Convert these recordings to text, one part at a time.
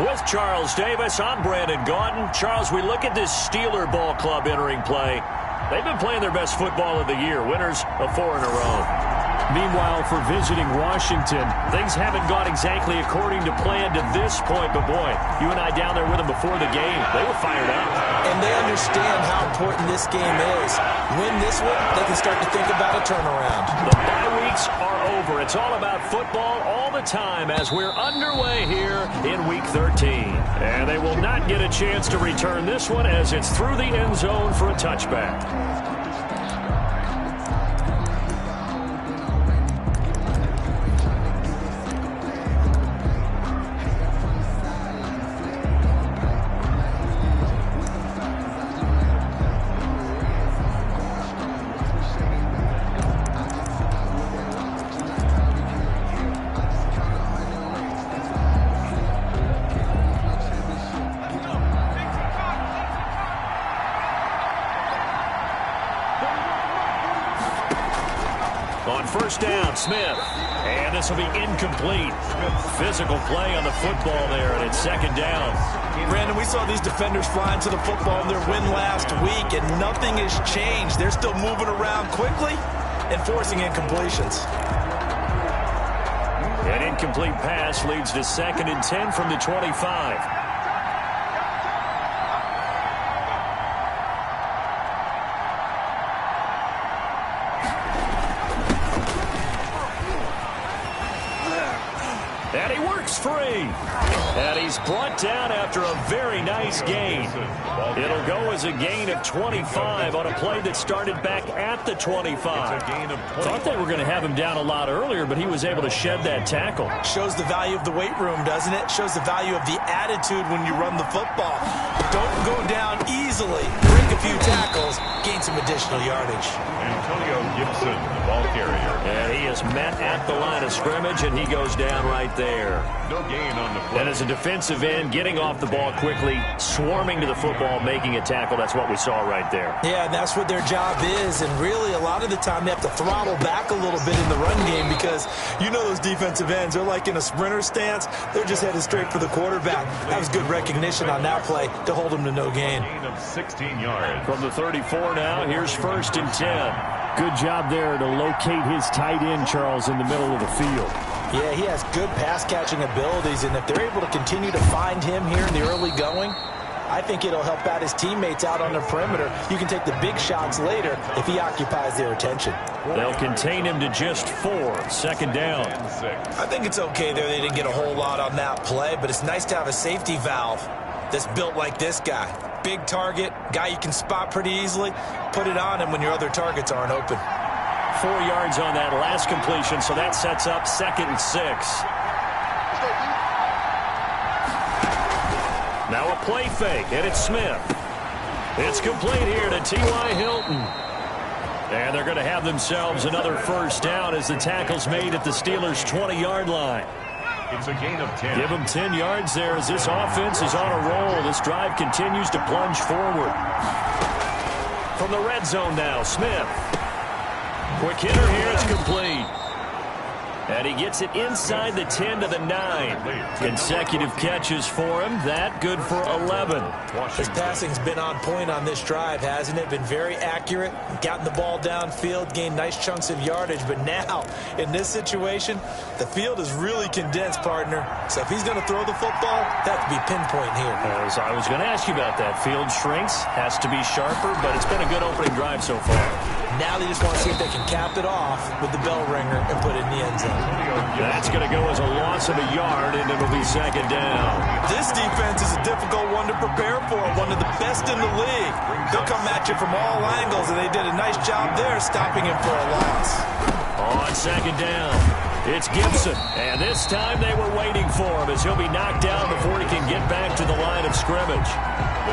With Charles Davis, I'm Brandon Gaudin. Charles, we look at this Steeler ball club entering play. They've been playing their best football of the year, winners of 4 in a row. Meanwhile, for visiting Washington, things haven't gone exactly according to plan to this point, but boy, you and I down there with them before the game, they were fired up. And they understand how important this game is. Win this one, they can start to think about a turnaround. The bye weeks are over. It's all about football all the time as we're underway here in Week 13. And they will not get a chance to return this one as it's through the end zone for a touchback. On first down, Smith. And this will be incomplete. Physical play on the football there, and it's second down. Brandon, we saw these defenders flying to the football in their win last week, and nothing has changed. They're still moving around quickly and forcing incompletions. An incomplete pass leads to 2nd and 10 from the 25. And he works free. And he's brought down after a very nice gain. It'll go as a gain of 25 on a play that started back at the 25. Thought they were going to have him down a lot earlier, but he was able to shed that tackle. Shows the value of the weight room, doesn't it? Shows the value of the attitude when you run the football. Don't go down easily. Break a few tackles. Gain some additional yardage. Antonio Gibson, the ball carrier. And he is met at the line of scrimmage, and he goes down right there. No gain on the play. And as a defensive end, getting off the ball quickly, swarming to the football, making a tackle, that's what we saw right there. Yeah, and that's what their job is. And really, a lot of the time, they have to throttle back a little bit in the run game because you know those defensive ends, they're like in a sprinter stance. They're just headed straight for the quarterback. That was good recognition on that play to hold him to no gain. Gain of 16 yards. From the 34 now, here's 1st and 10. good job there to locate his tight end, Charles, in the middle of the field. Yeah, he has good pass-catching abilities, and if they're able to continue to find him here in the early going, I think it'll help out his teammates out on the perimeter. You can take the big shots later if he occupies their attention. They'll contain him to just 4. 2nd down. I think it's okay there. They didn't get a whole lot on that play, but it's nice to have a safety valve that's built like this guy. Big target, guy you can spot pretty easily. Put it on him when your other targets aren't open. 4 yards on that last completion, so that sets up 2nd and 6. Now a play fake, and it's Smith. It's complete here to T.Y. Hilton. And they're going to have themselves another first down as the tackle's made at the Steelers' 20-yard line. It's a gain of 10. Give them 10 yards there as this offense is on a roll. This drive continues to plunge forward. From the red zone now, Smith. Quick hitter here, it's complete. And he gets it inside the 10 to the 9. Consecutive catches for him. That good for 11. His passing's been on point on this drive, hasn't it? Been very accurate. Gotten the ball downfield, gained nice chunks of yardage. But now, in this situation, the field is really condensed, partner. So if he's going to throw the football, that has to be pinpoint here. As I was going to ask you about that. Field shrinks, has to be sharper, but it's been a good opening drive so far. Now they just want to see if they can cap it off with the bell ringer and put it in the end zone. That's going to go as a loss of a yard, and it'll be 2nd down. This defense is a difficult one to prepare for, one of the best in the league. They'll come at you from all angles, and they did a nice job there stopping him for a loss. On 2nd down, it's Gibson, and this time they were waiting for him as he'll be knocked down before he can get back to the line of scrimmage.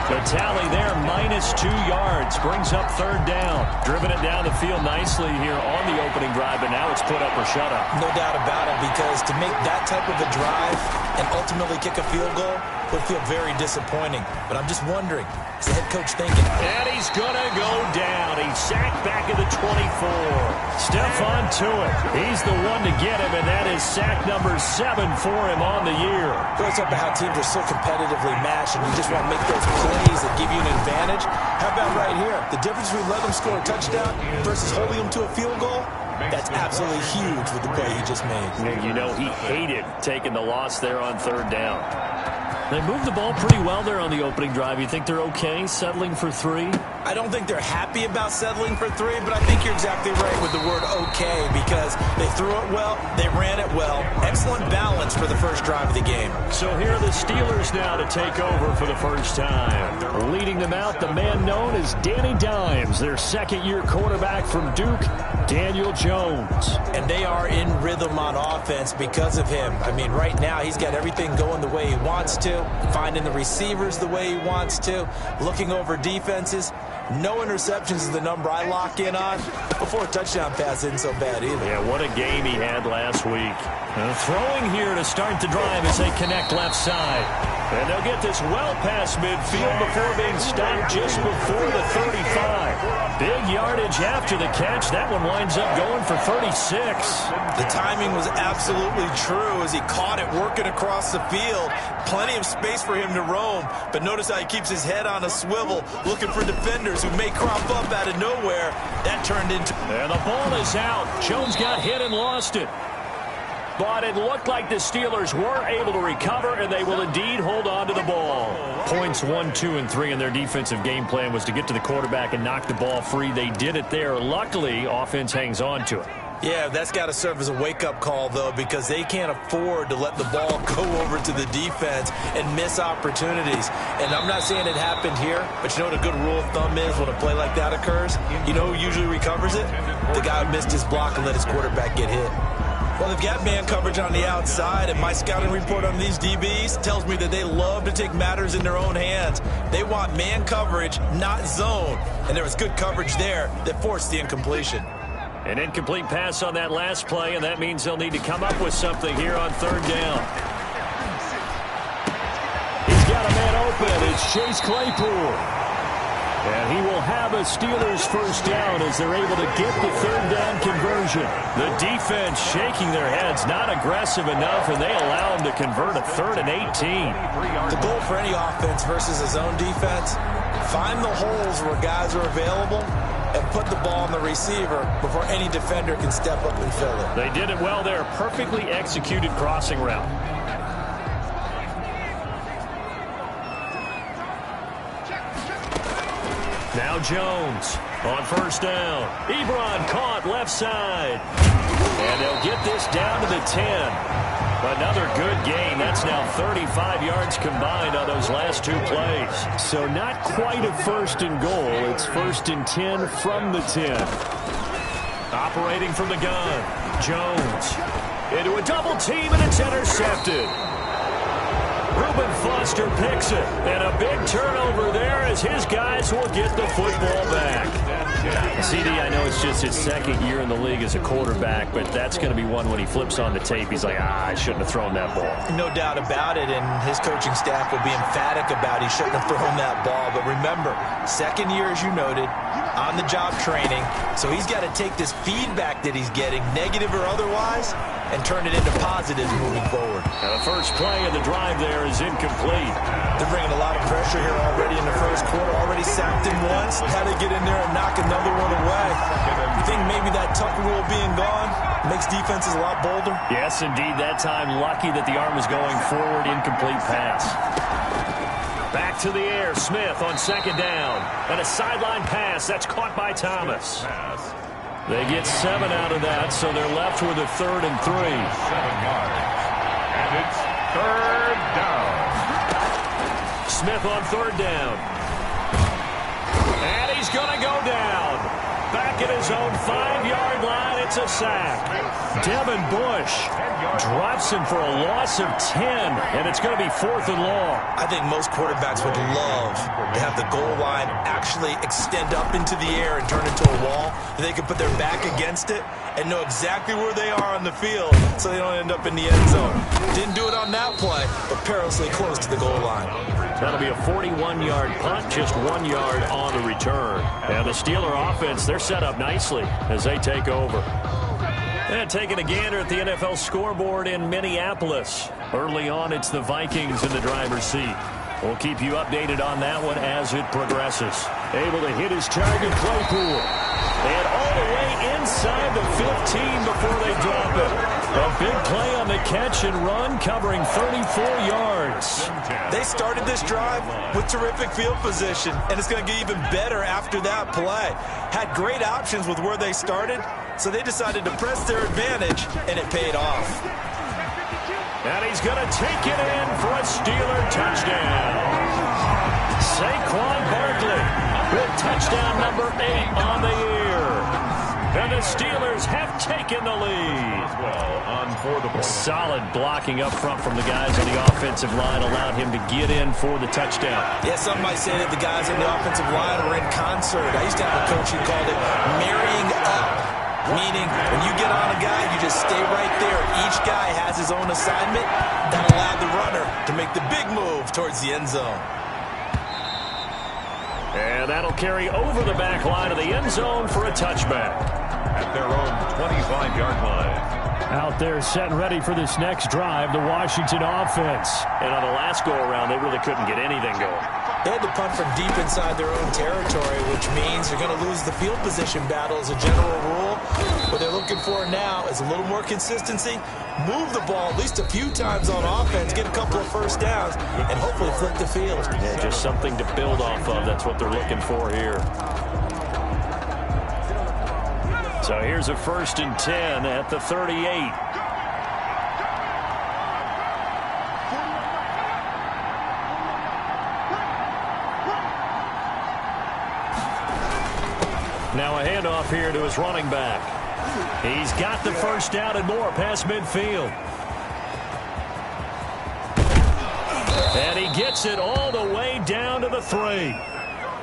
The tally there, -2 yards, brings up 3rd down. Driven it down the field nicely here on the opening drive, but now it's put up or shut up. No doubt about it, because to make that type of a drive and ultimately kick a field goal would feel very disappointing. But I'm just wondering, is the head coach thinking? And he's going to go down. He's sacked back at the 24. Stephon Tuitt, he's the one to get him, and that is is sack number 7 for him on the year. Goes up to how teams are so competitively matched, and you just want to make those plays that give you an advantage. How about right here? The difference between letting them score a touchdown versus holding them to a field goal? That's absolutely huge with the play he just made. You know, he hated taking the loss there on 3rd down. They moved the ball pretty well there on the opening drive. You think they're okay settling for 3? I don't think they're happy about settling for 3, but I think you're exactly right with the word okay, because they threw it well, they ran it well. Excellent balance for the first drive of the game. So here are the Steelers now to take over for the first time. Leading them out, the man known as Danny Dimes, their second-year quarterback from Duke, Daniel Jones. And they are in rhythm on offense because of him. I mean, right now he's got everything going the way he wants to, finding the receivers the way he wants to, looking over defenses. No interceptions is the number I lock in on. Before a touchdown pass isn't so bad either. Yeah, what a game he had last week. Throwing here to start the drive as they connect left side. And they'll get this well past midfield before being stopped just before the 35. Big yardage after the catch. That one winds up going for 36. The timing was absolutely true as he caught it working across the field. Plenty of space for him to roam. But notice how he keeps his head on a swivel, looking for defenders who may crop up out of nowhere. That turned into... And the ball is out. Jones got hit and lost it. But it looked like the Steelers were able to recover, and they will indeed hold on to the ball. Points 1, 2, and 3 in their defensive game plan was to get to the quarterback and knock the ball free. They did it there. Luckily, offense hangs on to it. Yeah, that's got to serve as a wake-up call, though, because they can't afford to let the ball go over to the defense and miss opportunities. And I'm not saying it happened here, but you know what a good rule of thumb is when a play like that occurs? You know who usually recovers it? The guy who missed his block and let his quarterback get hit. Well, they've got man coverage on the outside, and my scouting report on these DBs tells me that they love to take matters in their own hands. They want man coverage, not zone. And there was good coverage there that forced the incompletion. An incomplete pass on that last play, and that means they'll need to come up with something here on 3rd down. He's got a man open. It's Chase Claypool. And he will have a Steelers first down as they're able to get the 3rd down conversion. The defense shaking their heads, not aggressive enough, and they allow them to convert a 3rd and 18. The goal for any offense versus a zone defense, find the holes where guys are available and put the ball on the receiver before any defender can step up and fill it. They did it well there. Perfectly executed crossing route. Now Jones on first down. Ebron caught left side. And they'll get this down to the 10. Another good gain. That's now 35 yards combined on those last 2 plays. So not quite a 1st and goal. It's 1st and 10 from the 10. Operating from the gun. Jones into a double team, and it's intercepted. Reuben Foster picks it, and a big turnover there as his guys will get the football back. CD, I know it's just his 2nd year in the league as a quarterback, but that's going to be one when he flips on the tape. He's like, I shouldn't have thrown that ball. No doubt about it, and his coaching staff will be emphatic about he shouldn't have thrown that ball. But remember, 2nd year, as you noted, on-the-job training, so he's got to take this feedback that he's getting, negative or otherwise, and turn it into positives moving forward. Now the first play of the drive there is incomplete. They're bringing a lot of pressure here already in the first quarter. Already sacked him once. Had to get in there and knock another one away. You think maybe that Tucker rule being gone makes defenses a lot bolder? Yes, indeed. That time, lucky that the arm was going forward. Incomplete pass. Back to the air. Smith on 2nd down. And a sideline pass. That's caught by Thomas. They get 7 out of that, so they're left with a 3rd and 3. 7 yards. And it's 3rd down. Smith on 3rd down. And he's going to go down. Back at his own 5-yard line, it's a sack. Devin Bush drops him for a loss of 10, and it's going to be 4th and long. I think most quarterbacks would love to have the goal line actually extend up into the air and turn into a wall. They can put their back against it and know exactly where they are on the field so they don't end up in the end zone. Didn't do it on that play, but perilously close to the goal line. That'll be a 41-yard punt, just 1 yard on the return. And the Steeler offense, they're set up nicely as they take over. And taking a gander at the NFL scoreboard in Minneapolis. Early on, it's the Vikings in the driver's seat. We'll keep you updated on that one as it progresses. Able to hit his target, Claypool. And all the way inside the 15 before they drop it. A big play on the catch and run, covering 34 yards. They started this drive with terrific field position, and it's going to get even better after that play. Had great options with where they started, so they decided to press their advantage, and it paid off. And he's going to take it in for a Steeler touchdown. Saquon Barkley with touchdown number 8 on the year. And the Steelers have taken the lead. Solid blocking up front from the guys on the offensive line allowed him to get in for the touchdown. Yeah, some might say that the guys on the offensive line were in concert. I used to have a coach who called it marrying up, meaning when you get on a guy, you just stay right there. Each guy has his own assignment. That allowed the runner to make the big move towards the end zone. And that'll carry over the back line of the end zone for a touchback. At their own 25-yard line. Out there set and ready for this next drive, the Washington offense. And on the last go-around, they really couldn't get anything going. They had to punt from deep inside their own territory, which means they're going to lose the field position battle as a general rule. What they're looking for now is a little more consistency, move the ball at least a few times on offense, get a couple of first downs, and hopefully flip the field. Yeah, just something to build off of. That's what they're looking for here. So here's a 1st and 10 at the 38. Now a handoff here to his running back. He's got the first down and more past midfield. And he gets it all the way down to the 3.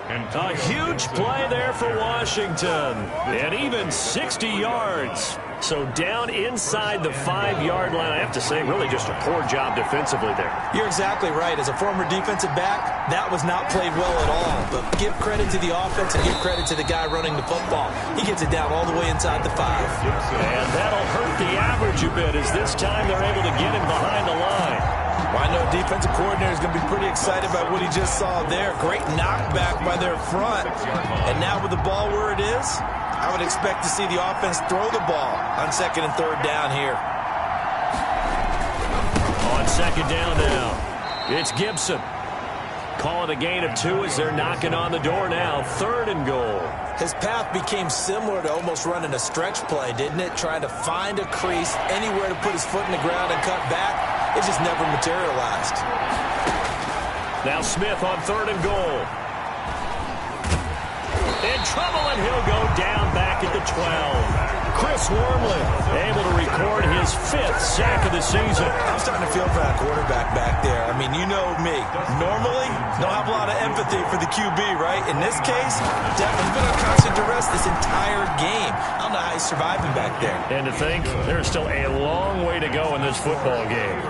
A huge play there for Washington. And even 60 yards. So down inside the 5-yard line. I have to say, really just a poor job defensively there. You're exactly right. As a former defensive back, that was not played well at all. But give credit to the offense and give credit to the guy running the football. He gets it down all the way inside the 5. And that'll hurt the average a bit as this time they're able to get him behind the line. Well, I know defensive coordinator is going to be pretty excited about what he just saw there. Great knockback by their front. And now with the ball where it is, I would expect to see the offense throw the ball on 2nd and 3rd down here. On 2nd down now, it's Gibson. Calling a gain of 2 as they're knocking on the door now. 3rd and goal. His path became similar to almost running a stretch play, didn't it? Trying to find a crease, anywhere to put his foot in the ground and cut back. It just never materialized. Now Smith on 3rd and goal. In trouble, and he'll go down back at the 12. Chris Wormley able to record his 5th sack of the season. I'm starting to feel for that quarterback back there. I mean, you know me. Normally, don't have a lot of empathy for the QB, right? In this case, definitely been on constant duress this entire game. I don't know how he's surviving back there. And to think, there's still a long way to go in this football game.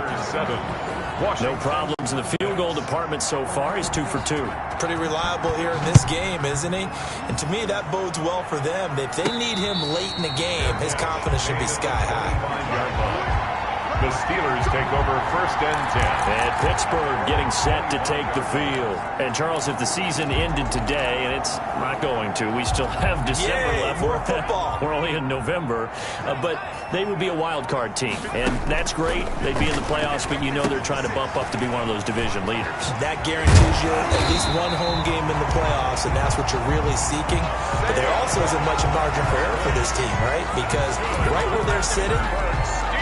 No problems in the field goal department so far. He's 2 for 2. Pretty reliable here in this game, isn't he? And to me, that bodes well for them. If they need him late in the game, his confidence should be sky high. The Steelers take over 1st and 10. And Pittsburgh getting set to take the field. And, Charles, if the season ended today, and it's not going to, we still have December left. More football. We're only in November. But they would be a wild card team. And that's great. They'd be in the playoffs, but you know they're trying to bump up to be one of those division leaders. That guarantees you at least one home game in the playoffs, and that's what you're really seeking. But there also isn't much margin for error for this team, right? Because right where they're sitting,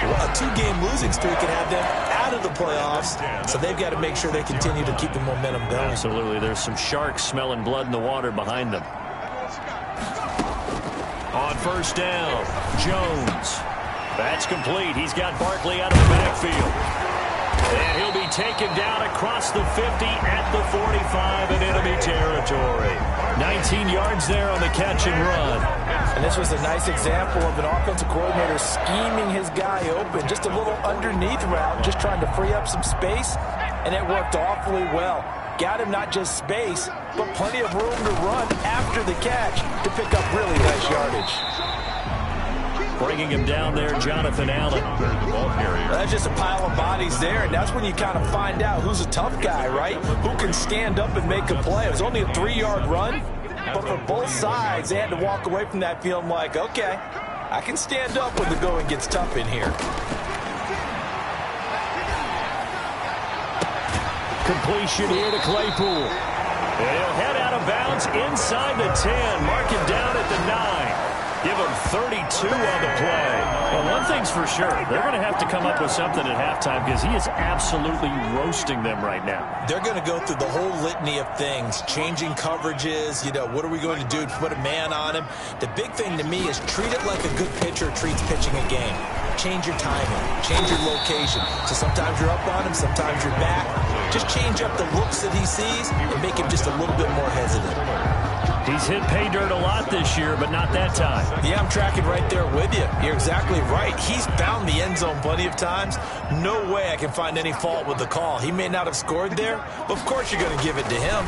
a 2-game losing streak can have them out of the playoffs, so they've got to make sure they continue to keep the momentum going. Absolutely. There's some sharks smelling blood in the water behind them. On 1st down, Jones. That's complete. He's got Barkley out of the backfield. And he'll be taken down across the 50 at the 45 in enemy territory. 19 yards there on the catch and run. And this was a nice example of an offensive coordinator scheming his guy open. Just a little underneath route, just trying to free up some space, and it worked awfully well. Got him not just space, but plenty of room to run after the catch to pick up really nice yardage. Bringing him down there, Jonathan Allen. That's just a pile of bodies there, and that's when you kind of find out who's a tough guy, right? Who can stand up and make a play. It was only a 3-yard run, but for both sides, they had to walk away from that feeling like, okay, I can stand up when the going gets tough in here. Completion here to Claypool. And he'll head out of bounds inside the 10. Mark him down at the 9. Give him 32 on the play. Well, one thing's for sure. They're going to have to come up with something at halftime because he is absolutely roasting them right now. They're going to go through the whole litany of things, changing coverages, what are we going to do to put a man on him? The big thing to me is treat it like a good pitcher treats pitching a game. Change your timing, change your location. So sometimes you're up on him, sometimes you're back. Just change up the looks that he sees and make him just a little bit more hesitant. He's hit pay dirt a lot this year, but not that time. Yeah, I'm tracking right there with you. You're exactly right. He's found the end zone plenty of times. No way I can find any fault with the call. He may not have scored there, but of course you're going to give it to him.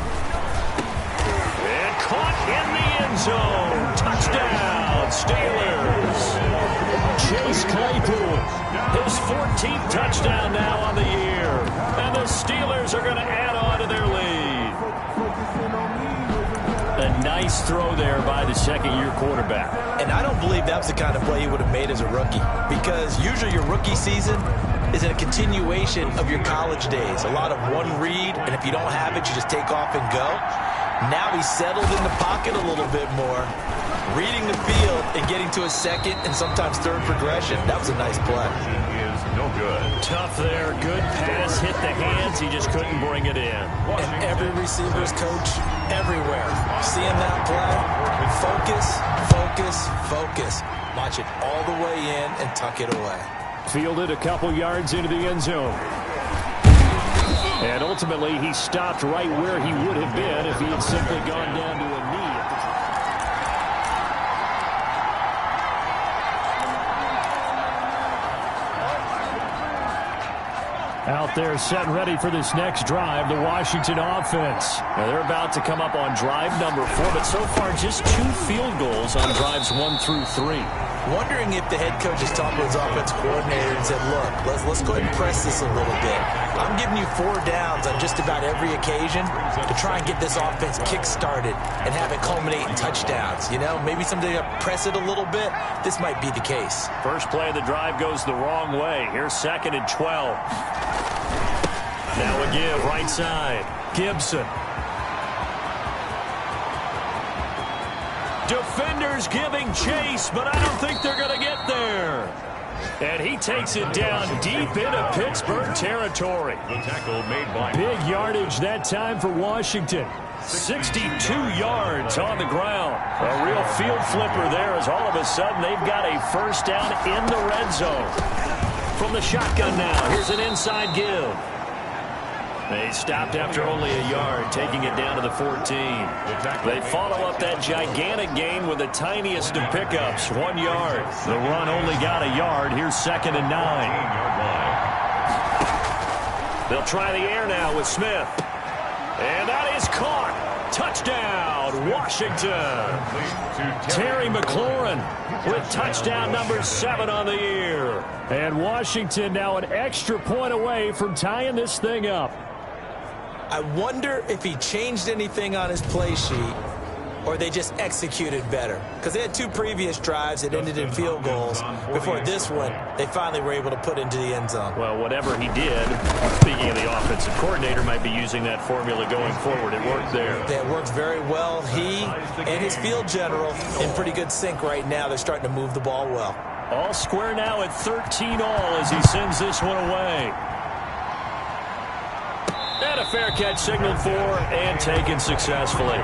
And caught in the end zone. Touchdown, Steelers. Chase Claypool, his 14th touchdown now on the year. And the Steelers are going to add on to their lead. A nice throw there by the second-year quarterback. And I don't believe that's the kind of play he would have made as a rookie, because usually your rookie season is a continuation of your college days. A lot of one read, and if you don't have it, you just take off and go. Now he's settled in the pocket a little bit more, reading the field and getting to a second and sometimes third progression. That was a nice play. He is no good. Tough there. Good pass. Hit the hands. He just couldn't bring it in. And every receiver's coach everywhere, seeing that play, focus, focus, focus. Watch it all the way in and tuck it away. Fielded a couple yards into the end zone. And ultimately, he stopped right where he would have been if he had simply gone down to a knee. Out there set and ready for this next drive, the Washington offense. Now they're about to come up on drive number 4, but so far just 2 field goals on drives 1 through 3. Wondering if the head coach has talked to his offense coordinator and said, look, let's go ahead and press this a little bit. I'm giving you 4 downs on just about every occasion to try and get this offense kick-started and have it culminate in touchdowns. Maybe someday press it a little bit. This might be the case. First play of the drive goes the wrong way. Here's 2nd and 12. Now a give, right side. Gibson. Defenders giving chase, but I don't think they're going to get there. And he takes it down deep into Pittsburgh territory. The tackle made by big yardage that time for Washington. 62 yards on the ground. A real field flipper there as all of a sudden they've got a first down in the red zone. From the shotgun now, here's an inside give. They stopped after only a yard, taking it down to the 14. They follow up that gigantic gain with the tiniest of pickups, 1 yard. The run only got a yard. Here's 2nd and 9. They'll try the air now with Smith. And that is caught. Touchdown, Washington. Terry McLaurin with touchdown number 7 on the year. And Washington now an extra point away from tying this thing up. I wonder if he changed anything on his play sheet or they just executed better. Because they had 2 previous drives that ended in field goals. Before this one, they finally were able to put into the end zone. Well, whatever he did, speaking of the offensive coordinator, might be using that formula going forward. It worked there. It worked very well. He and his field general in pretty good sync right now. They're starting to move the ball well. All square now at 13 all as he sends this one away. And a fair catch signaled for and taken successfully.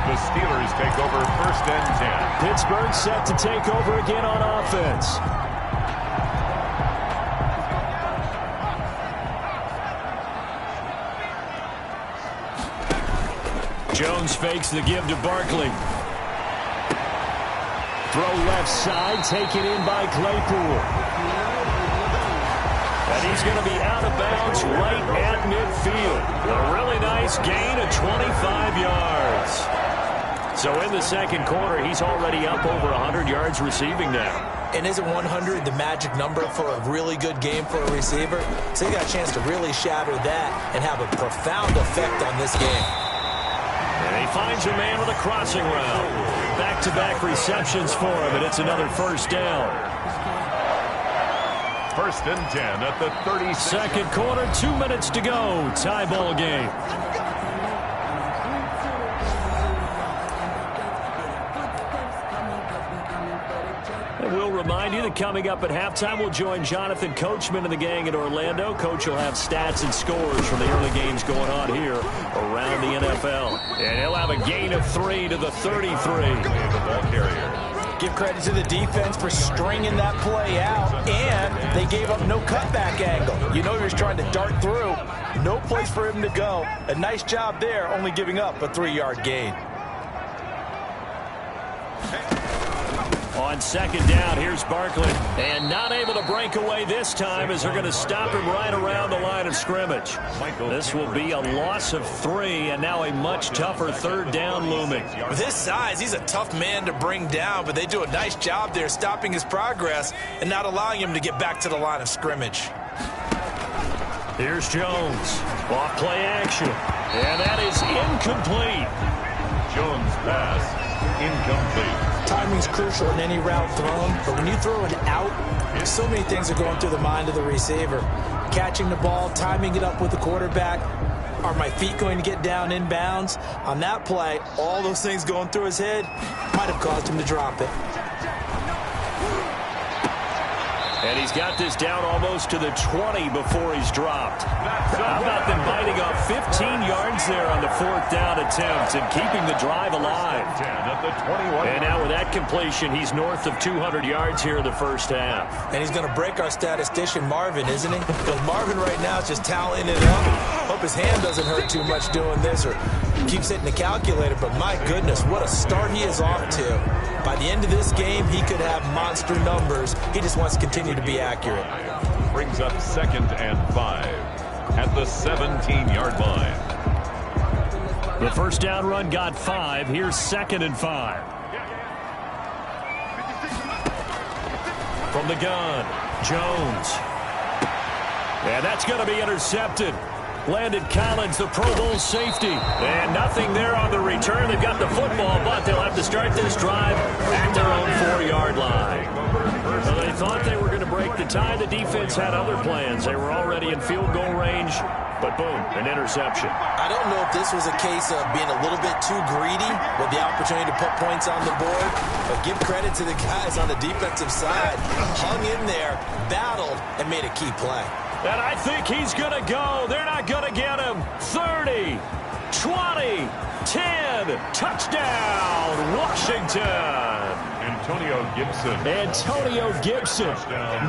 The Steelers take over 1st and 10. Pittsburgh set to take over again on offense. Jones fakes the give to Barkley. Throw left side, taken in by Claypool. And he's going to be out of bounds right at midfield. A really nice gain of 25 yards. So in the second quarter, he's already up over 100 yards receiving now. And isn't 100 the magic number for a really good game for a receiver? So he got a chance to really shatter that and have a profound effect on this game. And he finds a man with a crossing route. Back-to-back receptions for him, and it's another first down. 1st and 10 at the 36. Second quarter, 2 minutes to go. Tie ball game. And we'll remind you that coming up at halftime, we'll join Jonathan Coachman and the gang in Orlando. Coach will have stats and scores from the early games going on here around the NFL. And he'll have a gain of 3 to the 33. The ball carrier. Give credit to the defense for stringing that play out, and they gave up no cutback angle. You know he was trying to dart through. No place for him to go. A nice job there, only giving up a 3-yard gain. On second down, here's Barkley. And not able to break away this time as they're going to stop him right around the line of scrimmage. This will be a loss of 3, and now a much tougher 3rd down looming. With his size, he's a tough man to bring down, but they do a nice job there stopping his progress and not allowing him to get back to the line of scrimmage. Here's Jones. Off play action. And that is incomplete. Jones' pass incomplete. Timing's crucial in any route thrown, but when you throw an out, so many things are going through the mind of the receiver. Catching the ball, timing it up with the quarterback. Are my feet going to get down in bounds? On that play, all those things going through his head might have caused him to drop it. And he's got this down almost to the 20 before he's dropped. How about them biting off 15 yards there on the 4th down attempt and keeping the drive alive? And now with that completion, he's north of 200 yards here in the first half. And he's going to break our statistician, Marvin, isn't he? Because Marvin right now is just tallying it up. Hope his hand doesn't hurt too much doing this or keeps hitting the calculator. But my goodness, what a start he is off to. By the end of this game, he could have monster numbers. He just wants to continue to be accurate. Brings up 2nd and 5 at the 17-yard line. The first down run got 5. Here's 2nd and 5. From the gun, Jones. And that's going to be intercepted. Landon Collins, the Pro Bowl safety. And nothing there on the return. They've got the football, but they'll have to start this drive at their own 4-yard line. So they thought they were going to break the tie. The defense had other plans. They were already in field goal range, but boom, an interception. I don't know if this was a case of being a little bit too greedy with the opportunity to put points on the board, but give credit to the guys on the defensive side. Hung in there, battled, and made a key play. And I think he's going to go. They're not going to get him. 30, 20, 10, touchdown, Washington. Antonio Gibson,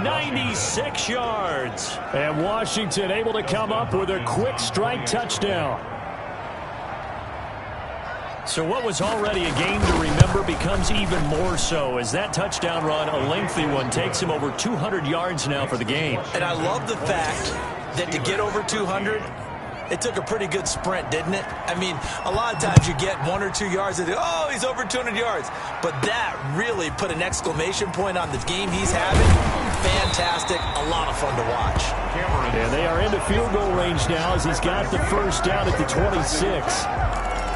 96 yards. And Washington able to come up with a quick strike touchdown. So what was already a game to remember becomes even more so as that touchdown run, a lengthy one, takes him over 200 yards now for the game. And I love the fact that to get over 200, it took a pretty good sprint, didn't it? I mean, a lot of times you get 1 or 2 yards and oh, he's over 200 yards. But that really put an exclamation point on the game he's having. Fantastic. A lot of fun to watch. And they are into field goal range now as he's got the first down at the 26.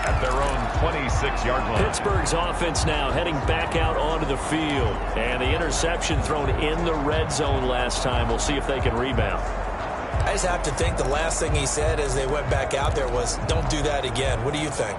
At their own 26-yard line. Pittsburgh's offense now heading back out onto the field. And the interception thrown in the red zone last time. We'll see if they can rebound. I just have to think the last thing he said as they went back out there was, don't do that again. What do you think?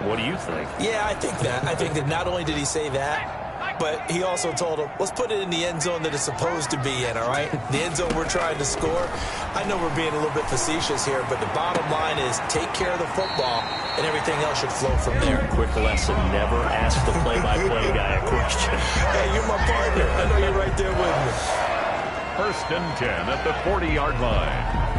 What do you think? Yeah, I think that. I think that not only did he say that, but he also told him, let's put it in the end zone that it's supposed to be in, all right? The end zone we're trying to score. I know we're being a little bit facetious here, but the bottom line is take care of the football, and everything else should flow from there. Quick lesson, never ask the play-by-play guy a question. Hey, you're my partner. I know you're right there with me. 1st and 10 at the 40-yard line.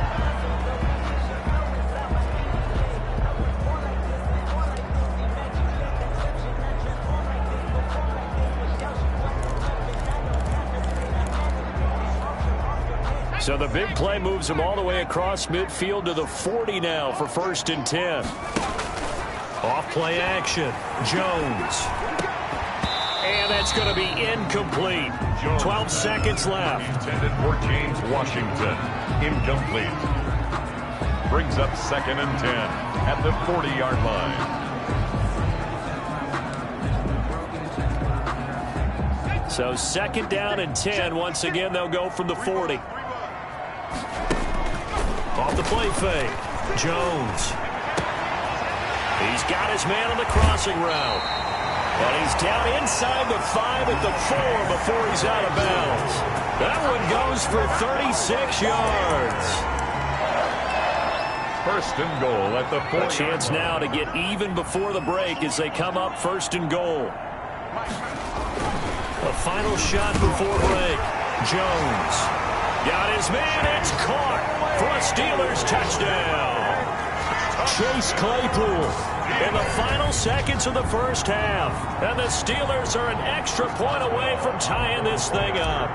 So the big play moves him all the way across midfield to the 40 now for 1st and 10. Off play action. Jones. And that's going to be incomplete. 12 seconds left. Intended for James Washington. Incomplete. Brings up 2nd and 10 at the 40-yard line. So 2nd down and 10. Once again, they'll go from the 40. Off the play fake. Jones. He's got his man on the crossing route. And he's down inside the 5 at the 4 before he's out of bounds. That one goes for 36 yards. 1st and goal at the 40. A chance now to get even before the break as they come up 1st and goal. A final shot before break. Jones. Got his man. It's caught for a Steelers touchdown. Chase Claypool in the final seconds of the first half. And the Steelers are an extra point away from tying this thing up.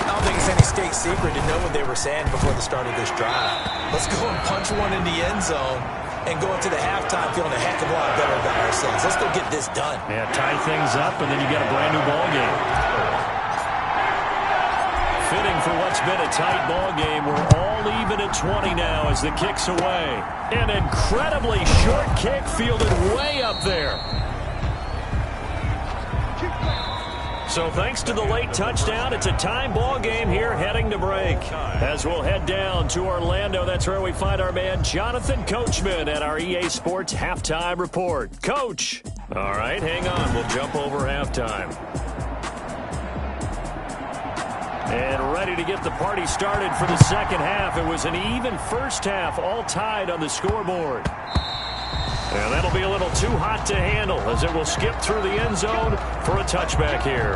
I don't think it's any state secret to know what they were saying before the start of this drive. Let's go and punch one in the end zone and go into the halftime feeling a heck of a lot better about ourselves. Let's go get this done. Yeah, tie things up, and then you get a brand new ball game. Fitting for what's been a tight ball game. We're all even at 20 now as the kick's away. An incredibly short kick fielded way up there. So thanks to the late touchdown, it's a time ball game here heading to break. As we'll head down to Orlando, that's where we find our man Jonathan Coachman at our EA Sports Halftime Report. Coach! All right, hang on. We'll jump over halftime. And ready to get the party started for the second half. It was an even first half, all tied on the scoreboard. And that'll be a little too hot to handle as it will skip through the end zone for a touchback here.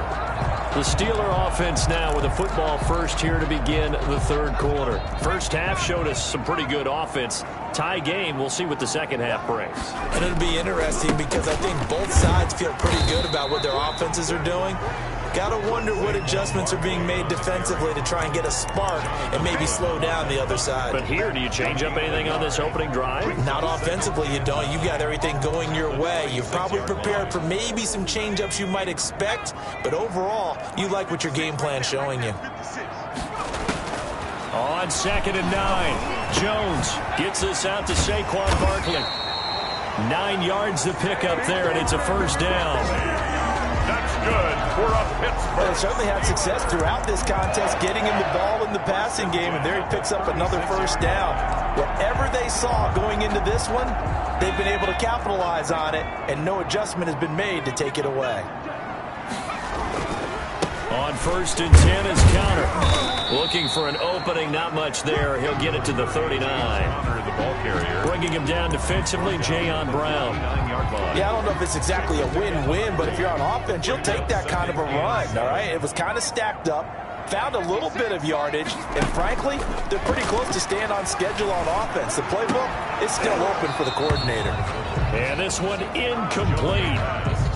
The Steeler offense now with a football first here to begin the 3rd quarter. First half showed us some pretty good offense. Tie game, we'll see what the second half brings. And it'll be interesting because I think both sides feel pretty good about what their offenses are doing. Got to wonder what adjustments are being made defensively to try and get a spark and maybe slow down the other side. But here, do you change up anything on this opening drive? Not offensively, you don't. You've got everything going your way. You've probably prepared for maybe some change-ups you might expect, but overall, you like what your game plan's showing you. On 2nd and 9, Jones gets this out to Saquon Barkley. 9 yards to pick up there, and it's a first down. That's good for a Pittsburgh. Well, they certainly had success throughout this contest getting him the ball in the passing game, and there he picks up another first down. Whatever they saw going into this one, they've been able to capitalize on it, and no adjustment has been made to take it away. On 1st and 10 is Counter. Looking for an opening, not much there. He'll get it to the 39. The ball carrier. Bringing him down defensively, Jayon Brown. Yeah, I don't know if it's exactly a win-win, but if you're on offense, you'll take that kind of a run, all right? It was kind of stacked up, found a little bit of yardage, and frankly, they're pretty close to staying on schedule on offense. The playbook is still open for the coordinator. And this one incomplete.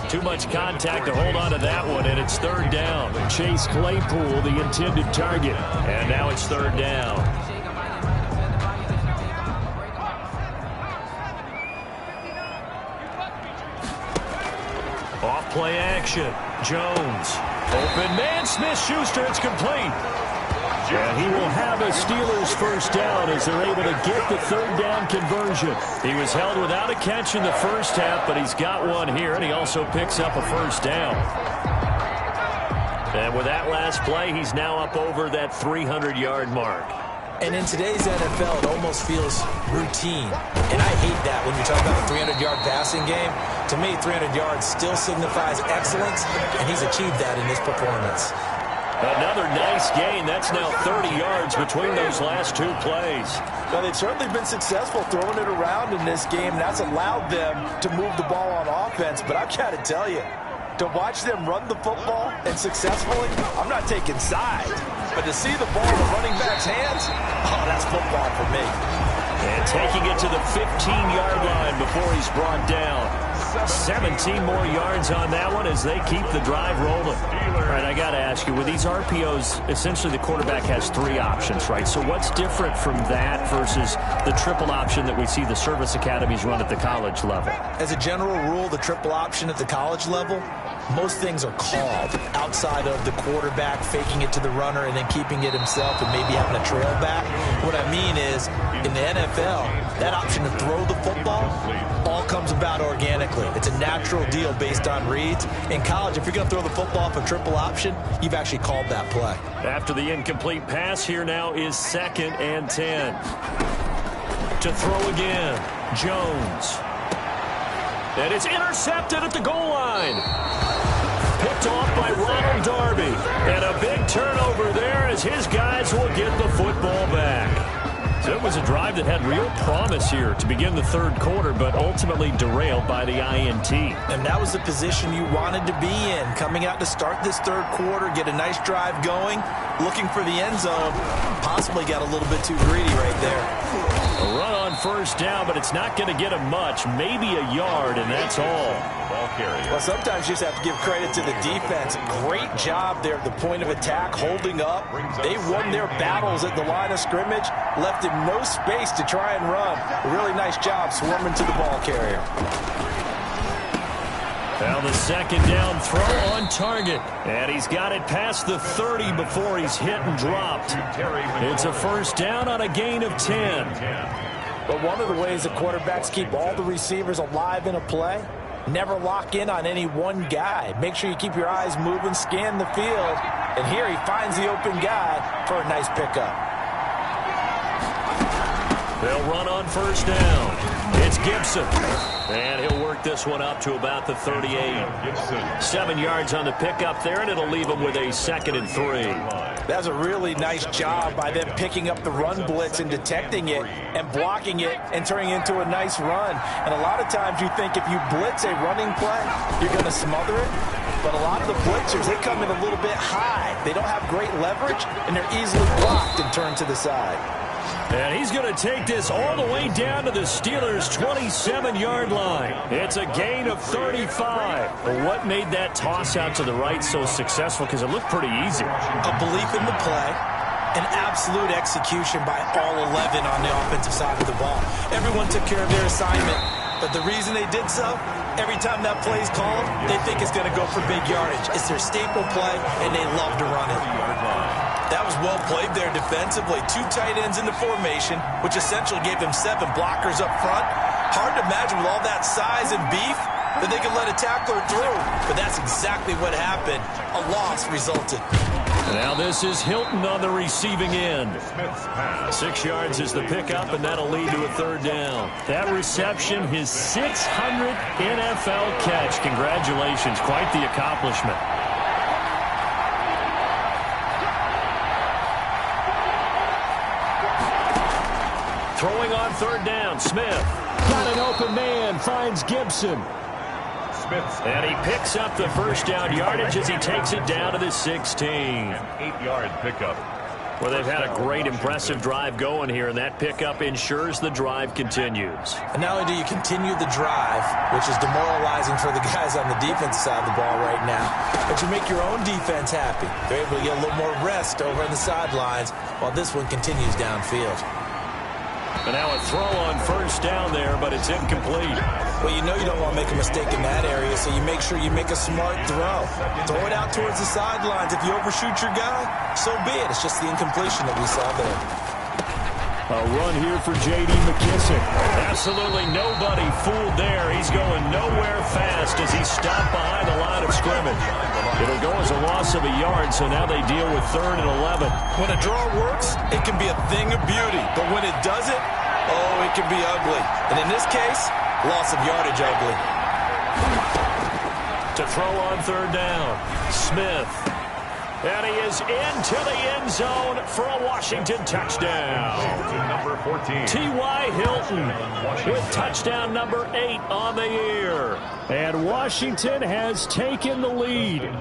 Too much contact to hold on to that one, and it's 3rd down. Chase Claypool, the intended target. And now it's 3rd down. Off play action. Jones. Open man. Smith-Schuster. It's complete. And he will have a Steelers first down as they're able to get the 3rd down conversion. He was held without a catch in the first half, but he's got one here, and he also picks up a first down. And with that last play, he's now up over that 300-yard mark. And in today's NFL, it almost feels routine. And I hate that when you talk about a 300-yard passing game. To me, 300 yards still signifies excellence, and he's achieved that in this performance. Another nice gain. That's now 30 yards between those last 2 plays. Well, they've certainly been successful throwing it around in this game. That's allowed them to move the ball on offense. But I've got to tell you, to watch them run the football and successfully, I'm not taking sides. But to see the ball in the running back's hands, oh, that's football for me. And taking it to the 15-yard line before he's brought down. 17 more yards on that one as they keep the drive rolling. All right, I got to ask you, with these RPOs, essentially the quarterback has 3 options, right? So what's different from that versus the triple option that we see the service academies run at the college level? As a general rule, the triple option at the college level, most things are called outside of the quarterback faking it to the runner and then keeping it himself and maybe having a trail back. What I mean is, in the NFL, that option to throw the football all comes about organically. It's a natural deal based on reads. In college, if you're going to throw the football for triple option, you've actually called that play. After the incomplete pass, here now is 2nd and 10. To throw again, Jones. And it's intercepted at the goal line. Picked off by Ronald Darby. And a big turnover there as his guys will get the football back. So it was a drive that had real promise here to begin the third quarter, but ultimately derailed by the INT. And that was the position you wanted to be in, coming out to start this third quarter, get a nice drive going, looking for the end zone. Possibly got a little bit too greedy right there. A run on first down, but it's not going to get him much, maybe a yard, and that's all. Ball carrier. Well, sometimes you just have to give credit to the defense. Great job there at the point of attack, holding up. They won their battles at the line of scrimmage, left him no space to try and run. A really nice job swarming to the ball carrier. Well, the second down throw on target. And he's got it past the 30 before he's hit and dropped. It's a first down on a gain of 10. But one of the ways the quarterbacks keep all the receivers alive in a play, never lock in on any one guy. Make sure you keep your eyes moving, scan the field. And here he finds the open guy for a nice pickup. They'll run on first down. It's Gibson. And he'll work this one up to about the 38. 7 yards on the pickup there, and it'll leave him with a 2nd and 3. That's a really nice job by them picking up the run blitz and detecting it and blocking it and turning it into a nice run. And a lot of times you think if you blitz a running play, you're going to smother it. But a lot of the blitzers, they come in a little bit high. They don't have great leverage, and they're easily blocked and turned to the side. And he's going to take this all the way down to the Steelers' 27-yard line. It's a gain of 35. Well, what made that toss out to the right so successful? Because it looked pretty easy. A belief in the play, an absolute execution by all 11 on the offensive side of the ball. Everyone took care of their assignment, but the reason they did so, every time that play is called, they think it's going to go for big yardage. It's their staple play, and they love to run it. That was well played there defensively. 2 tight ends in the formation, which essentially gave them 7 blockers up front. Hard to imagine with all that size and beef that they could let a tackler through. But that's exactly what happened. A loss resulted. Now this is Hilton on the receiving end. 6 yards is the pickup, and that'll lead to a third down. That reception, his 600th NFL catch. Congratulations. Quite the accomplishment. Throwing on third down, Smith. Got an open man, finds Gibson. And he picks up the first down yardage as he takes it down to the 16. 8-yard pickup. Well, they've had a great, impressive drive going here, and that pickup ensures the drive continues. And not only do you continue the drive, which is demoralizing for the guys on the defensive side of the ball right now, but you make your own defense happy. They're able to get a little more rest over on the sidelines while this one continues downfield. And now a throw on first down there, but it's incomplete. Well, you know you don't want to make a mistake in that area, so you make sure you make a smart throw. Throw it out towards the sidelines. If you overshoot your guy, so be it. It's just the incompletion that we saw there. A run here for J.D. McKissick. Absolutely nobody fooled there. He's going nowhere fast as he stopped behind the line of scrimmage. It'll go as a loss of a yard, so now they deal with 3rd and 11. When a draw works, it can be a thing of beauty. But when it doesn't, oh, it can be ugly. And in this case, loss of yardage ugly. To throw on third down, Smith. And he is into the end zone for a Washington touchdown. Number 14. T.Y. Hilton with touchdown number 8 on the year. And Washington has taken the lead.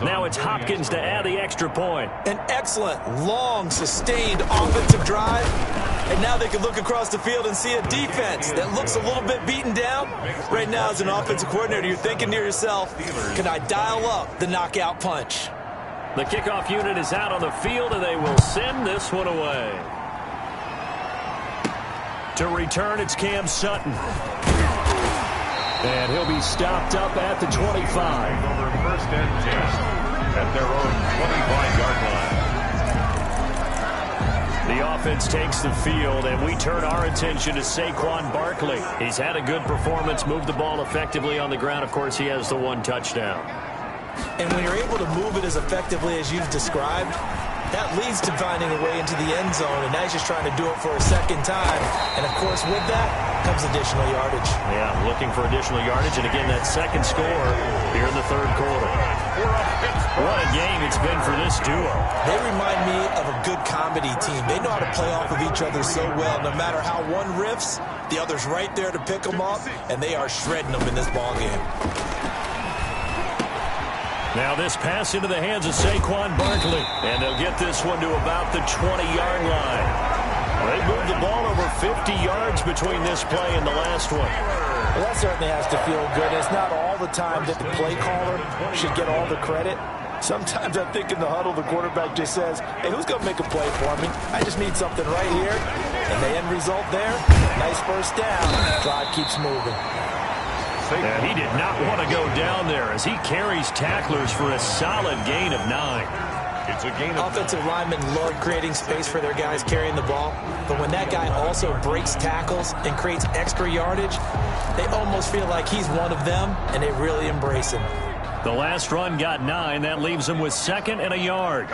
Now it's Hopkins to add the extra point. An excellent, long, sustained offensive drive. And now they can look across the field and see a defense that looks a little bit beaten down. Right now, as an offensive coordinator, you're thinking to yourself, can I dial up the knockout punch? The kickoff unit is out on the field, and they will send this one away. To return, it's Cam Sutton. And he'll be stopped up at the 25. Over first and 10 at their own 25-yard line. The offense takes the field, and we turn our attention to Saquon Barkley. He's had a good performance, moved the ball effectively on the ground. Of course, he has the 1 touchdown. And when you're able to move it as effectively as you've described, that leads to finding a way into the end zone, and now he's just trying to do it for a second time. And, of course, with that comes additional yardage. Yeah, looking for additional yardage, and again, that second score here in the third quarter. What a game it's been for this duo. They remind me of a good comedy team. They know how to play off of each other so well. No matter how one riffs, the other's right there to pick them up, and they are shredding them in this ballgame. Now this pass into the hands of Saquon Barkley. And they'll get this one to about the 20-yard line. They moved the ball over 50 yards between this play and the last one. Well, that certainly has to feel good. It's not all the time that the play caller should get all the credit. Sometimes I think in the huddle, the quarterback just says, hey, who's going to make a play for me? I just need something right here. And the end result there, nice first down. Drive keeps moving. And he did not want to go down there as he carries tacklers for a solid gain of 9. It's a gain of Offensive linemen love creating space for their guys carrying the ball. But when that guy also breaks tackles and creates extra yardage, they almost feel like he's one of them, and they really embrace him. The last run got 9. That leaves him with 2nd and a yard.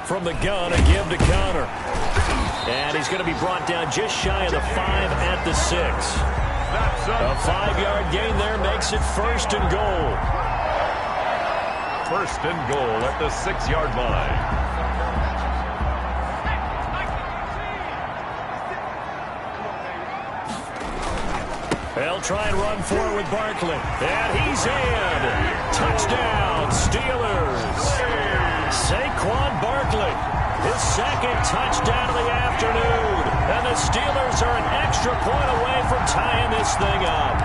From the gun, a give to Connor. And he's going to be brought down just shy of the 5 at the 6. A 5-yard gain there makes it 1st and goal. 1st and goal at the 6-yard line. They'll try and run forward with Barkley. And he's in. Touchdown, Steelers. Saquon Barkley, his 2nd touchdown of the afternoon. And the Steelers are an extra point away from tying this thing up.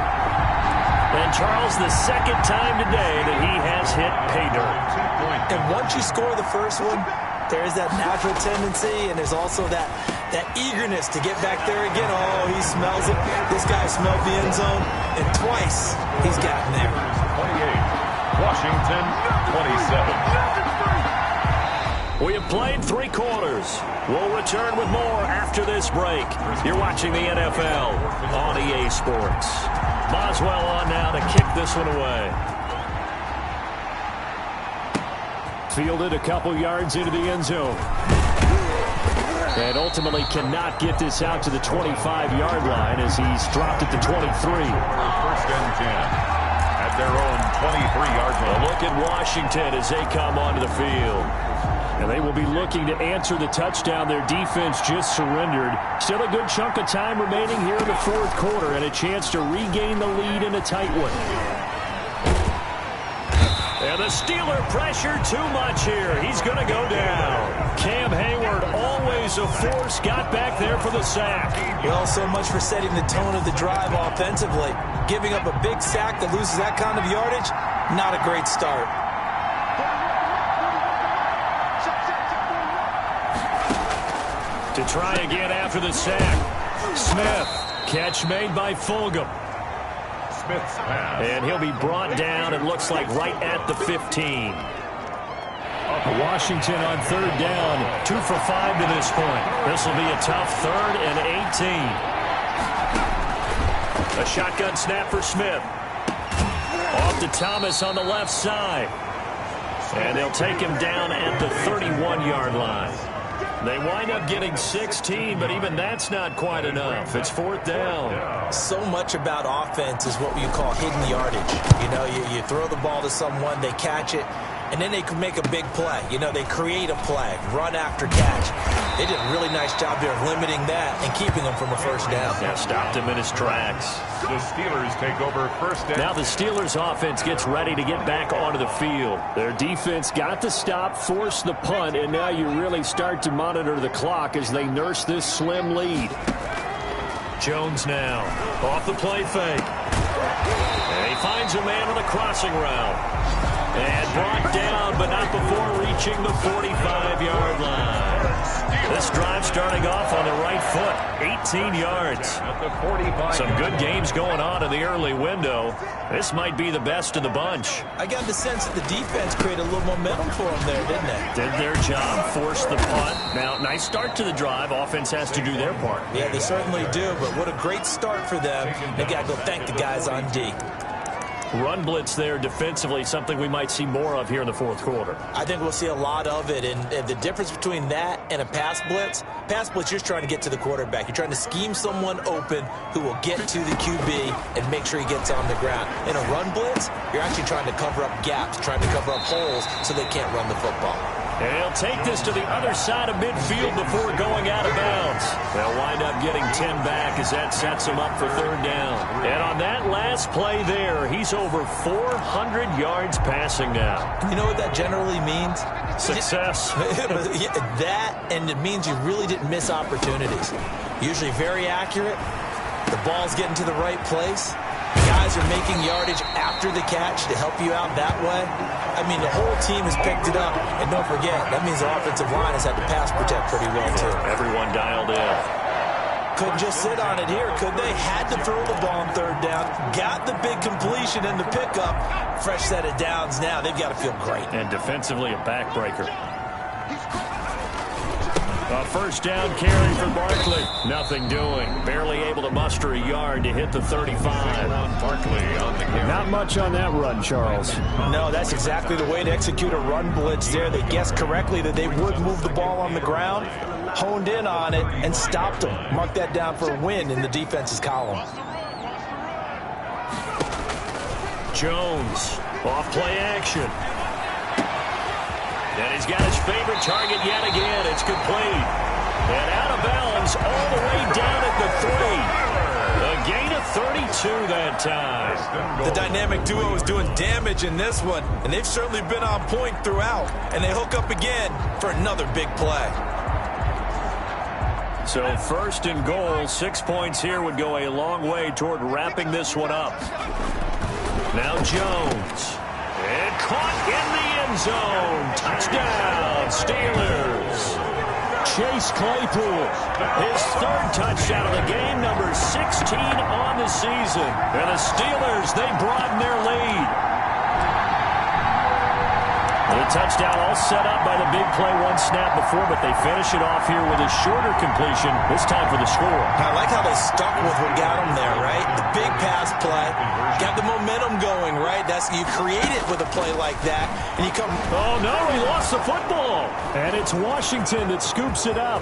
And Charles, the 2nd time today that he has hit pay dirt. And once you score the first one, there's that natural tendency, and there's also that eagerness to get back there again. Oh, he smells it. This guy smelled the end zone, and twice he's gotten there. 28, Washington, 27. We have played 3 quarters. We'll return with more after this break. You're watching the NFL on EA Sports. Boswell on now to kick this one away. Fielded a couple yards into the end zone. And ultimately cannot get this out to the 25-yard line as he's dropped at the 23. 1st and 10 at their own 23-yard line. A look at Washington as they come onto the field. And they will be looking to answer the touchdown. Their defense just surrendered. Still a good chunk of time remaining here in the 4th quarter and a chance to regain the lead in a tight one. And the Steeler pressure too much here. He's going to go down. Cam Hayward, always a force, got back there for the sack. Well, so much for setting the tone of the drive offensively. Giving up a big sack that loses that kind of yardage, not a great start. To try again after the sack. Smith, catch made by Fulgham. Smith's pass. And he'll be brought down, it looks like, right at the 15. Washington on 3rd down. 2 for 5 to this point. This will be a tough 3rd and 18. A shotgun snap for Smith. Off to Thomas on the left side. And they'll take him down at the 31-yard line. They wind up getting 16, but even that's not quite enough. It's 4th down. So much about offense is what you call hidden yardage. You know, you throw the ball to someone, they catch it, and then they can make a big play. You know, they create a play, run after catch. They did a really nice job there of limiting that and keeping him from a first down. Yeah, stopped him in his tracks. The Steelers take over first down. Now the Steelers offense gets ready to get back onto the field. Their defense got the stop, forced the punt, and now you really start to monitor the clock as they nurse this slim lead. Jones now off the play fake. And he finds a man on the crossing route. And brought down, but not before reaching the 45-yard line. This drive starting off on the right foot, 18 yards. Some good games going on in the early window. This might be the best of the bunch. I got the sense that the defense created a little momentum for them there, didn't they? Did their job, forced the punt. Now, nice start to the drive. Offense has to do their part. Yeah, they certainly do, but what a great start for them. They got to go thank the guys on D. Run blitz there defensively, something we might see more of here in the fourth quarter. I think we'll see a lot of it, and the difference between that and a pass blitz, you're just trying to get to the quarterback. You're trying to scheme someone open who will get to the QB and make sure he gets on the ground. In a run blitz, you're actually trying to cover up gaps, trying to cover up holes so they can't run the football. And he'll take this to the other side of midfield before going out of bounds. They'll wind up getting 10 back as that sets him up for third down. And on that last play there, he's over 400 yards passing now. You know what that generally means? Success. That, and it means you really didn't miss opportunities. Usually very accurate. The ball's getting to the right place. Guys are making yardage after the catch to help you out that way. I mean, the whole team has picked it up. And don't forget, that means the offensive line has had to pass protect pretty well, too. Everyone dialed in. Couldn't just sit on it here, could they? Had to throw the ball on third down. Got the big completion in the pickup. Fresh set of downs now. They've got to feel great. And defensively, a backbreaker. A first down carry for Barkley. Nothing doing. Barely able to muster a yard to hit the 35. Barkley on the carry. Not much on that run, Charles. No, that's exactly the way to execute a run blitz there. They guessed correctly that they would move the ball on the ground, honed in on it, and stopped them. Mark that down for a win in the defense's column. Jones, off play action. And he's got his favorite target yet again. It's complete. And out of bounds all the way down at the 3. A gain of 32 that time. The dynamic duo is doing damage in this one, and they've certainly been on point throughout. And they hook up again for another big play. So first and goal, 6 points here would go a long way toward wrapping this one up. Now Jones. And caught in the end zone. Touchdown, Steelers. Chase Claypool, his third touchdown of the game, number 16 on the season. And the Steelers, they broaden their lead. The touchdown all set up by the big play one snap before, but they finish it off here with a shorter completion, this time for the score. I like how they stuck with what got them there, right? The big pass play, got the momentum going, right? That's, you create it with a play like that, and you come... Oh, no, he lost the football. And it's Washington that scoops it up.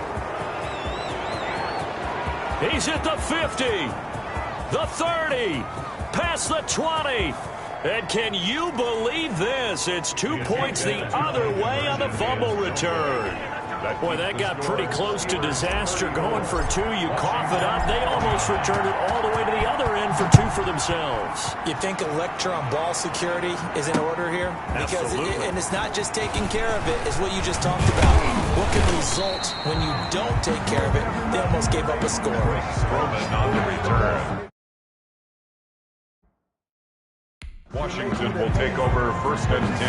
He's at the 50, the 30, past the 20. And can you believe this? It's 2 points the other way on the fumble return. Boy, that got pretty close to disaster. Going for 2, you cough it up. They almost returned it all the way to the other end for 2 for themselves. You think a lecture on ball security is in order here? Because and it's not just taking care of it, it's what you just talked about. What can result when you don't take care of it? They almost gave up a score. Roman on the return. Washington will take over first and 10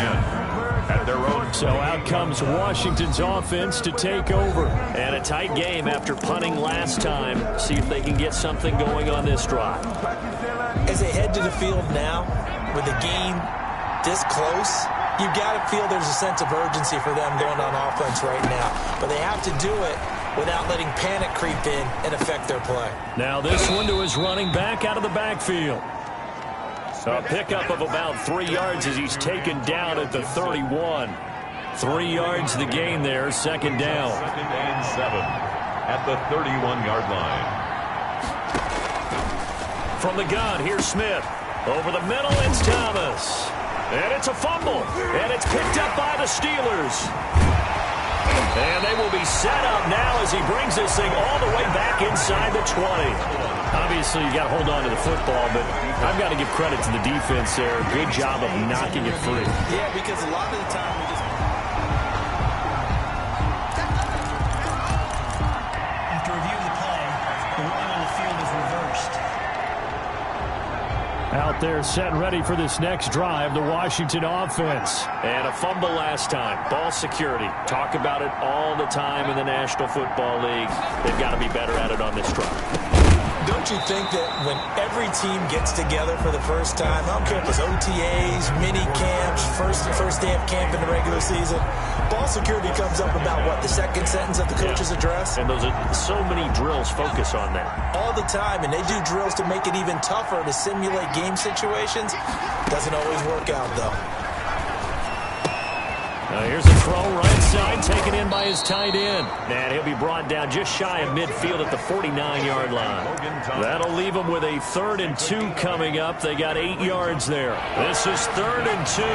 at their own. So out comes Washington's offense to take over. And a tight game after punting last time. See if they can get something going on this drive. As they head to the field now, with the game this close, you've got to feel there's a sense of urgency for them going on offense right now. But they have to do it without letting panic creep in and affect their play. Now this one to his running back out of the backfield. A pickup of about 3 yards as he's taken down at the 31. 3 yards the gain there, second down. Second and 7 at the 31-yard line. From the gun, here's Smith. Over the middle, it's Thomas. And it's a fumble. And it's picked up by the Steelers. And they will be set up now as he brings this thing all the way back inside the 20. Obviously, you got to hold on to the football, but I've got to give credit to the defense there. Good job of knocking it free. Yeah, because a lot of the time we just... After reviewing the play, the ruling on the field is reversed. Out there set and ready for this next drive, the Washington offense. And a fumble last time. Ball security. Talk about it all the time in the National Football League. They've got to be better at it on this drive. Don't you think that when every team gets together for the first time, I don't care if it's OTAs, mini camps, first day of camp in the regular season, ball security comes up about, what, the second sentence of the coach's address? And those are so many drills focus on that. All the time, and they do drills to make it even tougher to simulate game situations. Doesn't always work out, though. Here's a throw right side, taken in by his tight end. And he'll be brought down just shy of midfield at the 49-yard line. That'll leave him with a 3rd and 2 coming up. They got 8 yards there. This is 3rd and 2.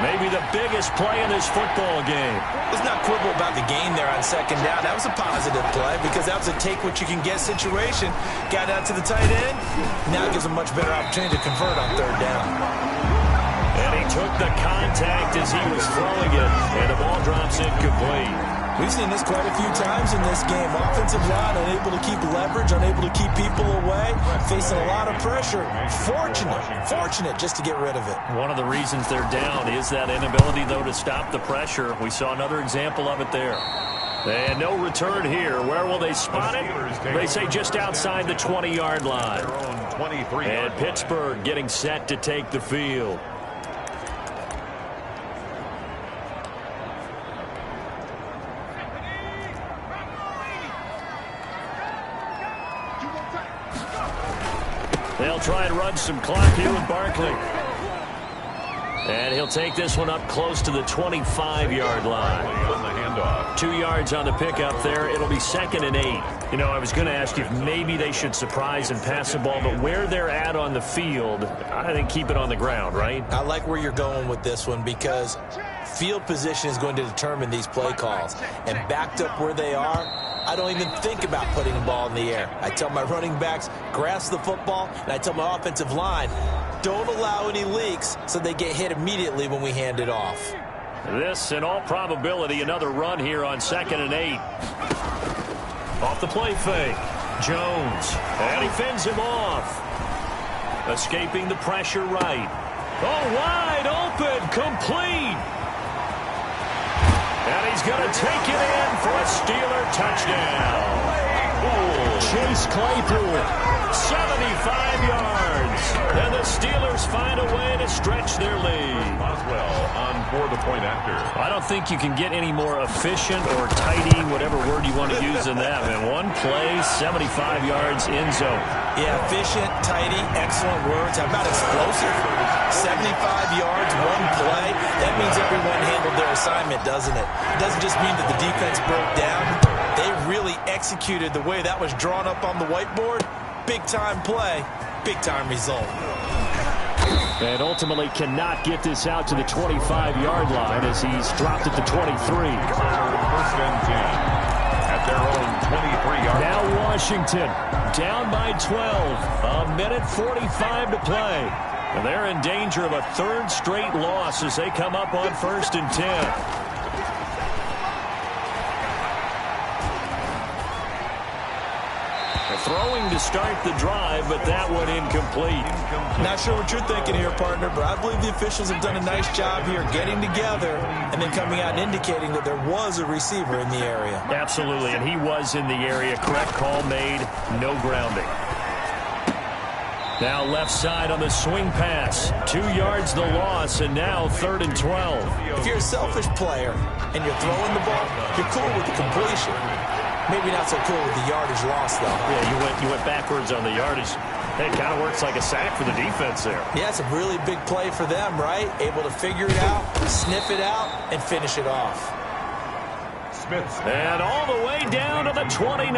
Maybe the biggest play in this football game. Let's not quibble about the gain there on 2nd down. That was a positive play because that was a take-what-you-can-get situation. Got out to the tight end. Now it gives a much better opportunity to convert on 3rd down. And he took the contact as he was throwing it, and the ball drops incomplete. We've seen this quite a few times in this game. Offensive line unable to keep leverage, unable to keep people away, facing a lot of pressure. Fortunate just to get rid of it. One of the reasons they're down is that inability, though, to stop the pressure. We saw another example of it there. And no return here. Where will they spot it? They say just outside the 20-yard line. And Pittsburgh getting set to take the field. They'll try and run some clock here with Barkley. And he'll take this one up close to the 25-yard line. 2 yards on the pickup there. It'll be 2nd and 8. You know, I was going to ask you if maybe they should surprise and pass the ball, but where they're at on the field, I think keep it on the ground, right? I like where you're going with this one because field position is going to determine these play calls. And backed up where they are, I don't even think about putting the ball in the air. I tell my running backs, grasp the football, and I tell my offensive line, don't allow any leaks so they get hit immediately when we hand it off. This, in all probability, another run here on 2nd and 8. Off the play fake. Jones. And he fends him off. Escaping the pressure right. Oh, wide open. Complete. And he's going to take it in for a Steeler touchdown. Ooh. Chase Claypool, 75 yards. And the Steelers find a way to stretch their lead. Boswell on for the point after. I don't think you can get any more efficient or tidy, whatever word you want to use in that. And one play, 75 yards in zone. Yeah, efficient, tidy, excellent words. How about explosive? 75 yards, one play. That means everyone handled their assignment, doesn't it? It doesn't just mean that the defense broke down. They really executed the way that was drawn up on the whiteboard. Big-time play, big-time result. And ultimately cannot get this out to the 25-yard line as he's dropped at the 23. 1st and 10 at their own 23-yard line. Now Washington down by 12. 1:45 to play. And they're in danger of a 3rd straight loss as they come up on 1st and 10. Throwing to start the drive, but that one incomplete. Not sure what you're thinking here, partner, but I believe the officials have done a nice job here getting together and then coming out and indicating that there was a receiver in the area. Absolutely, and he was in the area. Correct call made, no grounding. Now left side on the swing pass. 2 yards the loss, and now 3rd and 12. If you're a selfish player and you're throwing the ball, you're cool with the completion. Maybe not so cool with the yardage loss, though. Yeah, you went backwards on the yardage. It kind of works like a sack for the defense there. Yeah, it's a really big play for them, right? Able to figure it out, sniff it out, and finish it off. Smith. And all the way down to the 29.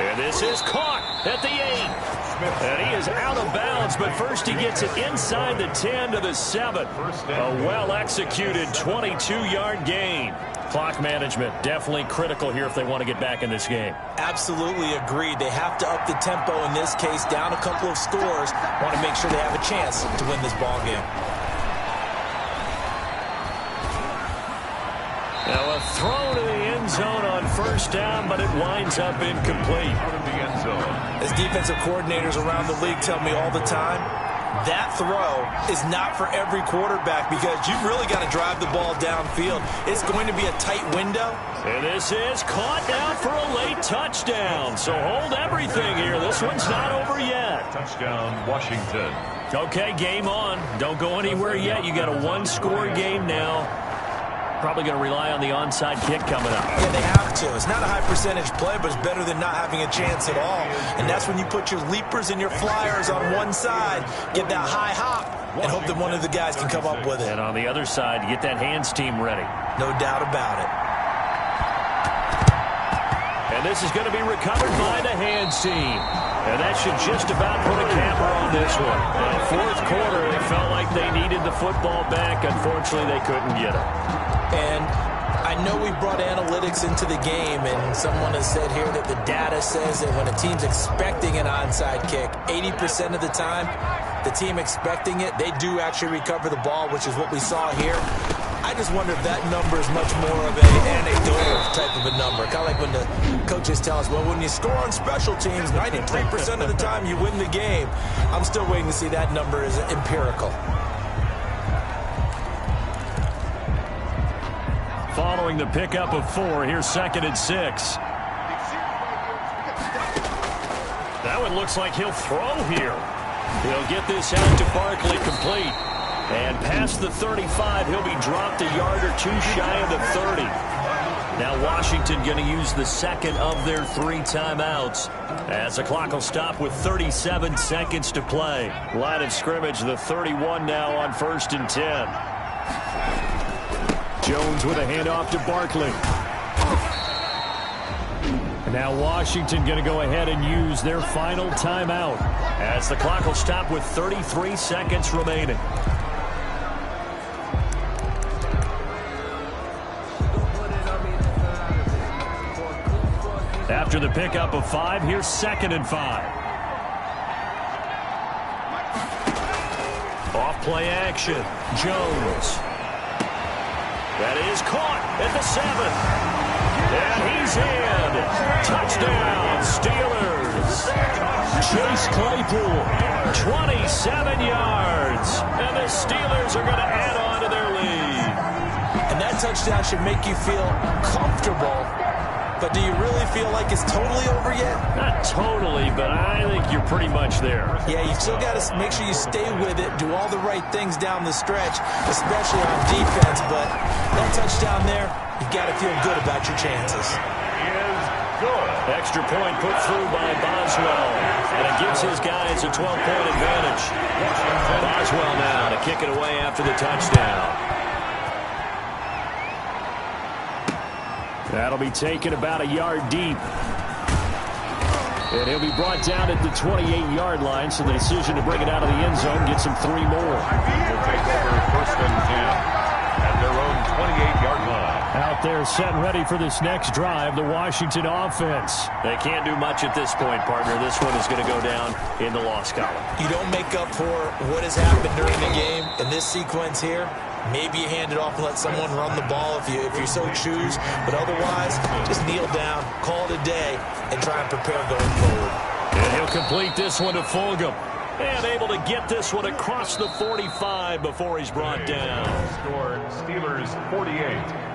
And this is caught at the 8. And he is out of bounds, but first he gets it inside the 10 to the 7. A well-executed 22-yard gain. Clock management definitely critical here if they want to get back in this game. Absolutely agreed. They have to up the tempo in this case, down a couple of scores. Want to make sure they have a chance to win this ball game. Now a throw to the end zone on first down, but it winds up incomplete. Out of the end zone. As defensive coordinators around the league tell me all the time, that throw is not for every quarterback because you've really got to drive the ball downfield. It's going to be a tight window. And this is caught now for a late touchdown. So hold everything here. This one's not over yet. Touchdown, Washington. Okay, game on. Don't go anywhere yet. You got a one-score game now. Probably going to rely on the onside kick coming up. Yeah, they have to. It's not a high percentage play, but it's better than not having a chance at all. And that's when you put your leapers and your flyers on one side, get that high hop, and hope that one of the guys can come up with it. And on the other side, you get that hands team ready. No doubt about it. And this is going to be recovered by the hands team. And that should just about put a capper on this one. Fourth quarter, it felt like they needed the football back. Unfortunately, they couldn't get it. And I know we brought analytics into the game, and someone has said here that the data says that when a team's expecting an onside kick, 80% of the time, the team expecting it, they do actually recover the ball, which is what we saw here. I just wonder if that number is much more of an anecdotal type of a number. Kind of like when the coaches tell us, well, when you score on special teams, 93% of the time you win the game. I'm still waiting to see that number is empirical. Following the pickup of 4, here's 2nd and 6. That one looks like he'll throw here. He'll get this out to Barkley complete. And past the 35, he'll be dropped a yard or two shy of the 30. Now Washington going to use the second of their 3 timeouts as the clock will stop with 37 seconds to play. Line of scrimmage, the 31 now on 1st and 10. Jones with a handoff to Barkley. Now Washington going to go ahead and use their final timeout as the clock will stop with 33 seconds remaining. After the pickup of 5, here's 2nd and 5. Off play action. Jones. That is caught at the 7. And he's in. Touchdown, Steelers. Chase Claypool, 27 yards. And the Steelers are going to add on to their lead. And that touchdown should make you feel comfortable. But do you really feel like it's totally over yet? Not totally, but I think you're pretty much there. Yeah, you still got to make sure you stay with it, do all the right things down the stretch, especially on defense. But that touchdown there, you got to feel good about your chances. Is good. Extra point put through by Boswell. And it gives his guys a 12-point advantage. Boswell now to kick it away after the touchdown. That'll be taken about a yard deep. And he'll be brought down at the 28-yard line, so the decision to bring it out of the end zone gets him 3 more. Will take over 1st and 10 at their own 28-yard line. Out there set and ready for this next drive, the Washington offense. They can't do much at this point, partner. This one is going to go down in the loss column. You don't make up for what has happened during the game in this sequence here. Maybe you hand it off and let someone run the ball if you so choose. But otherwise, just kneel down, call it a day, and try and prepare going forward. And he'll complete this one to Fulgham. And able to get this one across the 45 before he's brought down. Score Steelers 48.